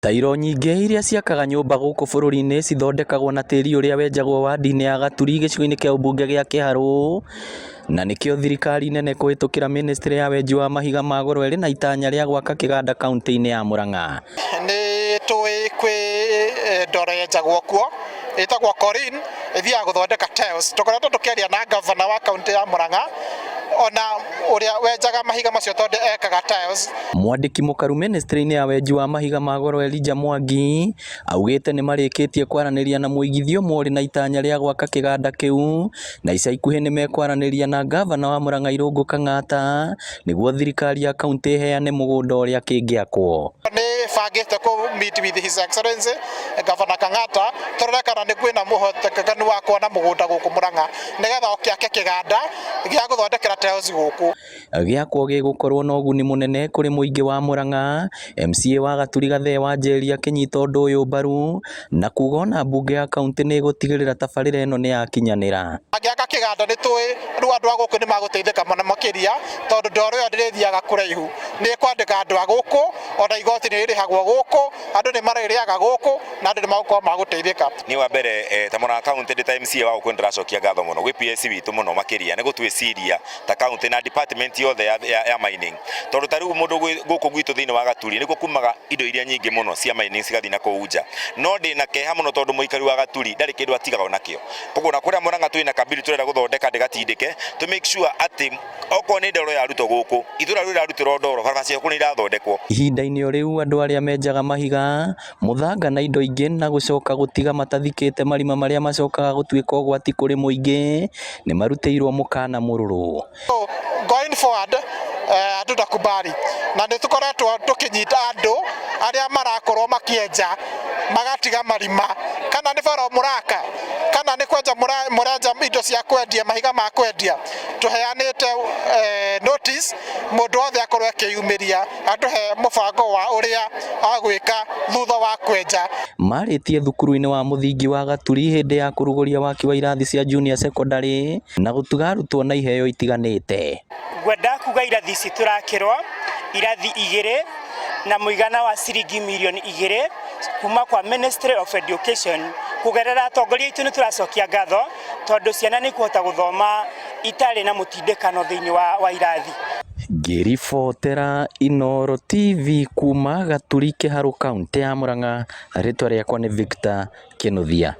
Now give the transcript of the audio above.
Tairo nyingĩ iria ciakaga nyũmba gũkũ bũrũri-inĩ cithondekagwo na tĩri ũrĩa wenjagwo wadi-inĩ ya Gaturi gĩcigo-inĩ kĩa ũmbunge gĩa Kĩharũ, na nĩkĩo thirikari nene kũhĩtũkĩra ministry ya wenji wa mahiga ma goro ĩrĩ na itanya rĩa gwaka kĩganda kaunti-inĩ ya Murang'a. Nĩ tũĩ kwĩ ndoro yenjagwo kuo ĩtagwo Corin ĩthiaga gũthondeka tiles. Tũkoretwo tũkĩaria na gavana wa kaunti ya Murang'a ona ũrĩa wenjaga mahiga macio tondũ ekaga tiles. Mwandĩki mũkaru ministry-inĩ ya wenji wa mahiga ma goro Elijah Mwangi augĩte nĩ marĩkĩtie kwaranĩria na mũigithia ũmwe ũrĩ na itanya rĩa gwaka kĩganda kĩu, na ica ikuhĩ nĩ mekwaranĩria na gavana wa Murang'a Irũngũ Kang'ata nĩguo thirikari ya kaunti ĩheane mũgũnda ũrĩa kĩngĩakwo. Bangĩte ku meet with his excellency Governor Kang'ata tũrore kana nĩ kwĩna mũhotekano wa kuona mũgũnda gũkũ Murang'a nĩgetha ũkĩake kĩganda gĩa gũthondekera tiles gũkũ. Gĩakwo gĩgũkorwo na ũguni mũnene kũrĩ mũingĩ wa Murang'a. MCA wa Gaturi Gathee Wanjeri akĩnyita ũndũ ũyũ mbaru na kuga ona mbunge ya kaunti nĩ ĩgũtigĩrĩra tabarĩra ĩno nĩ yakinyanĩra. Angĩaka kĩganda nĩ tũĩ rĩu andũ a gũkũ nĩ magũteithĩka mũno makĩria tondũ ndoro ĩyo ndĩrĩthiaga kũraihu, nĩ kwandĩka andũ a gũkũ ona igoti nĩ rĩrĩhagwo gũkũ, andũ nĩ marĩrĩaga gũkũ na andũ nĩ magũkorwo magũteithĩka. Ni wa mbere ta Murang'a kaunti ndĩ ta MCA wa gũkũ ndĩracokia ngatho mũno gwĩ PS witũ mũno makĩria nĩ gũtwĩciria ta kaunti na department yothe ya mining, tondũ ta rĩu mũndũ gũkũ gwitũ thĩinĩ wa Gaturi nĩkuo kumaga indo iria nyingĩ mũno cia mining cigathiĩ na kũu nja, no ndĩ na keha mũno tondũ mũikari wa Gaturi ndarĩ kĩndũ atigaga onakĩo. Koguo na kũrĩa Murang'a twĩ na kabiri tũrenda gũthondeka ndĩgatindĩke to make sure atĩ okorwo nĩ ndoro yarutwo gũkũ itũra rĩu rĩrarutĩrwo ndoro barabara ciaku nĩ irathondekwo. Ihinda-inĩ o rĩu andũ arĩa menjaga mahiga, mũthanga na indo ingĩ na gũcoka gũtiga matathikĩte marima marĩa macokaga gũtuĩka ũgwati kũrĩ mũingĩ nĩ marutĩirwo mũkana mũrũrũ. Going forward hatutakubali na nĩ tũkoretwo tũkĩnyita andũ arĩa marakorwo makĩenja magatiga marima kana nĩ bara mũraka kana nĩ kwenja mũrenja indo cia kwendia mahiga ma kwendia, tũheanĩte notice mũndũ wothe akorwo akĩyumĩria atũhe mũbango wa ũrĩa agwĩka thutha wa kwenja. Marĩtie thukuru-inĩ wa mũthingi wa Gaturi hĩndĩ ya kũrugũria waki wa irathi cia junior secondary na gũtuga arutwo na iheo itiganĩte. Ngwenda kuga irathi ici tũrakĩrwo irathi 2 na mũigana wa ciringi mirioni 2 kuma kwa Ministry of Education. Kugerera atongoria aitũ nĩ tũracokia ngatho tondũ ciana nĩ kũhota gũthoma itarĩ na mũtindĩkano thĩinĩ wa irathi. Ngĩribotera Inooro TV kuma Gaturi Kĩharũ kaunti ya Murang'a, rĩtwa rĩakwa nĩ Victor Kĩnuthia.